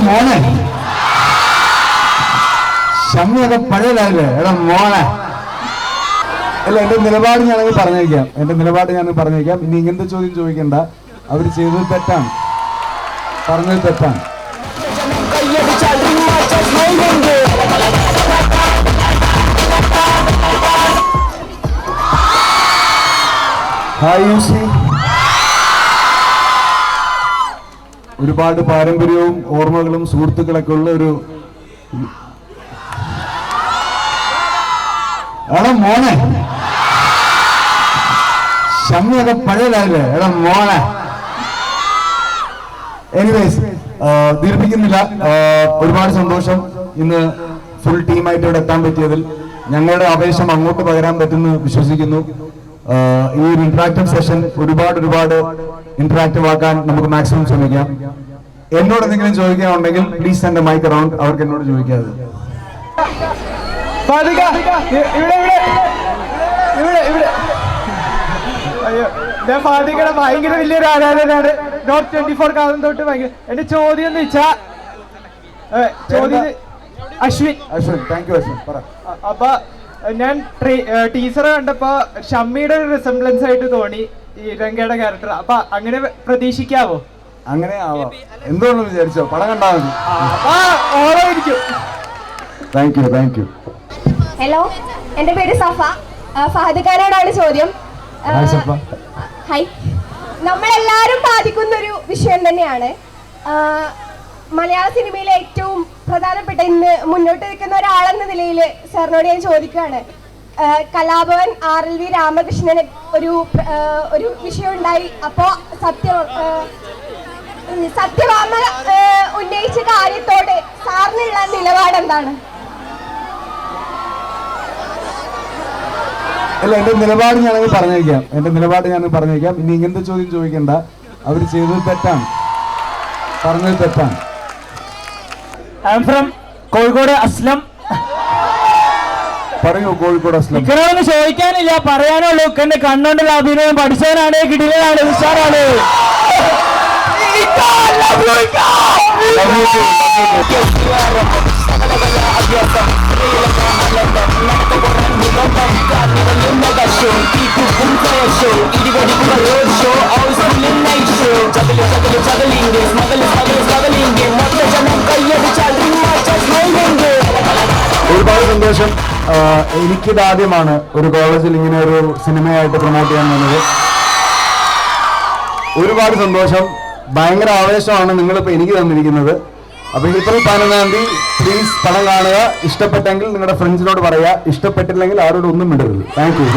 മോനെ ഷമ്മിയൊക്കെ പഴയതായില്ലേ? എടാ മോനെ. അല്ല, എന്റെ നിലപാട് ഞാനത് പറഞ്ഞേക്കാം. ഇനി ഇങ്ങനത്തെ ചോദ്യം ചോദിക്കണ്ട. അവർ ചെയ്തത് തെറ്റാണ്, പറഞ്ഞത് തെറ്റാണ്. ഒരുപാട് പാരമ്പര്യവും ഓർമ്മകളും സുഹൃത്തുക്കളൊക്കെ ഉള്ള ഒരു എടാ മോനെ ഷമ്മിയൊക്കെ പഴയതായില്ലേ? എടാ മോനെ. എനിവേസ്, ദീർഘിക്കുന്നില്ല. ഒരുപാട് സന്തോഷം ഇന്ന് ഫുൾ ടീമായിട്ട് ഇവിടെ എത്താൻ പറ്റിയതിൽ. ഞങ്ങളുടെ ആവേശം അങ്ങോട്ട് പകരാൻ പറ്റുമെന്ന് വിശ്വസിക്കുന്നു. ഈ ഒരു ഇന്ററാക്റ്റീവ് സെഷൻ ഒരുപാട് ഇന്ററാക്റ്റീവ് ആക്കാൻ നമുക്ക് മാക്സിമം ശ്രമിക്കാം. എന്നോട് എന്തെങ്കിലും ചോദിക്കാനുണ്ടെങ്കിൽ please send a mic around. അവർക്ക് എന്നോട് ചോദിക്കാതെ. ഞാൻ ഫാദിക്കയുടെ ഭയങ്കര വലിയൊരു ആരാധനാണ്. നോർത്ത് 24 കാലം തൊട്ട് ഭയങ്കര. എന്റെ ചോദ്യം എന്ന് വെച്ചാ അശ്വിൻ. Thank you Ashwin. അപ്പൊ ഞാൻ ടീച്ചർ കണ്ടപ്പോ ഷമ്മിയുടെ ഒരു റിസംബ്ലൻസ് ആയിട്ട് തോന്നി ഈ രംഗയുടെ ക്യാരക്ടർ. അപ്പൊ അങ്ങനെ പ്രതീക്ഷിക്കാവോ? അങ്ങനെ ആവാം, എന്തുകൊണ്ടെന്ന് വിചാരിച്ചോ? പടം കണ്ടാ മതി. ഓർമ്മയിരിക്കും. Thank you. ഹലോ, എന്റെ പേര് സഫ. ഫഹദ് ഖാനോടാണ് ചോദ്യം. ഹായ്. നമ്മളെല്ലാരും ബാധിക്കുന്ന ഒരു വിഷയം തന്നെയാണ്. മലയാള സിനിമയിലെ ഏറ്റവും പ്രധാനപ്പെട്ട ഇന്ന് മുന്നോട്ട് നിൽക്കുന്ന ഒരാളെന്ന നിലയിൽ സാറിനോട് ഞാൻ ചോദിക്കുകയാണ്. കലാഭവൻ RLV രാമകൃഷ്ണന് ഒരു വിഷയം ഉണ്ടായി. അപ്പോ സത്യഭാമ ഉന്നയിച്ച കാര്യത്തോട് സാറിനുള്ള നിലപാട് എന്താണ്? അല്ല, എന്റെ നിലപാട് ഞാനത് പറഞ്ഞേക്കാം. ഇനി ഇങ്ങനത്തെ ചോദ്യം ചോദിക്കണ്ട. അവർ ചെയ്തത് തെറ്റാണ്, പറഞ്ഞത് തെറ്റാണ്. I am from Kozhikode. Aslam. പറയൂ. കോഴിക്കോട് അസ്ലം. ഇക്കറൊന്നും ചോദിക്കാനില്ല, പറയാനുള്ളൂ. എന്റെ കണ്ണുകൊണ്ടുള്ള അഭിനയം പഠിച്ചവനാണ്, കിടിലാണ്, ഉഷാറാണ്. ഒരുപാട് സന്തോഷം. എനിക്കിത് ആദ്യമാണ് ഒരു കോളേജിൽ ഇങ്ങനെ ഒരു സിനിമയായിട്ട് പ്രൊമോട്ട് ചെയ്യാൻ വന്നത്. ഒരുപാട് സന്തോഷം. ഭയങ്കര ആവേശമാണ് നിങ്ങളിപ്പോൾ എനിക്ക് തന്നിരിക്കുന്നത്. അപ്പോൾ ഏപ്രിൽ 11-ാം തീയതി പ്ലീസ് പടം കാണുക. ഇഷ്ടപ്പെട്ടെങ്കിൽ നിങ്ങളുടെ ഫ്രണ്ട്സിനോട് പറയുക, ഇഷ്ടപ്പെട്ടില്ലെങ്കിൽ ആരോടും ഒന്നും വിടരുത്. Thank you.